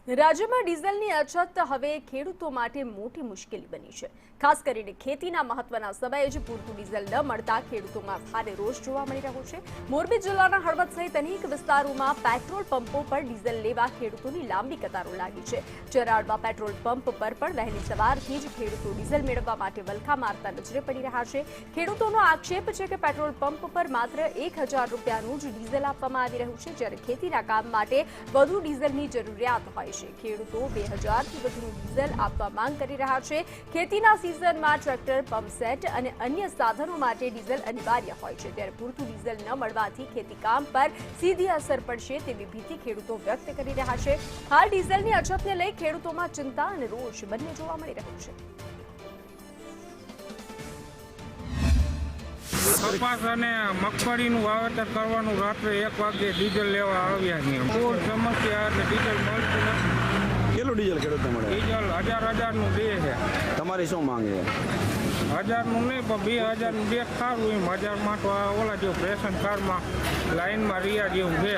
રાજ્યમાં ડીઝલની અછત હવે ખેડૂતો માટે મોટી મુશ્કેલી બની છે। ખાસ કરીને ખેતીના મહત્વના સમયે જ પૂરતું ડીઝલ ન મળતા ખેડૂતોમાં ભારે રોષ જોવા મળી રહ્યો છે। મોરબી જિલ્લાના હળવદ સહિત અનેક વિસ્તારોમાં પેટ્રોલ પંપો પર ડીઝલ લેવા ખેડૂતોની લાંબી કતારો લાગી છે। ચરાડમાં પેટ્રોલ પંપ પર પણ વહેલી સવારથી જ ખેડૂતો ડીઝલ મેળવવા માટે વલખા મારતા નજરે પડી રહ્યા છે। ખેડૂતોનો આક્ષેપ છે કે પેટ્રોલ પંપ પર માત્ર 1000 રૂપિયાનું જ ડીઝલ આપવામાં આવી રહ્યું છે, જ્યારે ખેતીના કામ માટે વધુ ડીઝલની જરૂરિયાત હોય છે। ખેડૂતો 2000 થી વધુ ડીઝલ આપવા માંગ કરી રહ્યા છે। ખેતીના સિઝનમાં ટ્રેક્ટર, પંપસેટ અને અન્ય સાધનો માટે ડીઝલ અનિવાર્ય હોય છે, ત્યારે પૂરતું ડીઝલ ન મળવાથી ખેતી કામ પર સીધી અસર પડશે તેવી ભીતિ ખેડૂતો વ્યક્ત કરી રહ્યા છે। હાલ ડીઝલની અછતને લઈ ખેડૂતોમાં ચિંતા અને રોષ બંને જોવા મળી રહ્યો છે। કપાસ અને મગફળીનું વાવેતર કરવાનું રાત્રે 1 વાગે ડીઝલ લેવા આવ્યા છીએ। પૂર સમસ્યા એટલે ડીઝલ મળતું નથી। કેટલું ડીઝલ ખેડૂતને મળે? ડીઝલ 1000નું દે છે। તમારી શું માંગ છે? 1000નું નહીં પણ 2000નું દે ખારું એમ। 1000માં તો ઓલા જેવું રેશન કાર્ડમાં લાઈનમાં રહ્યા જેવું છે।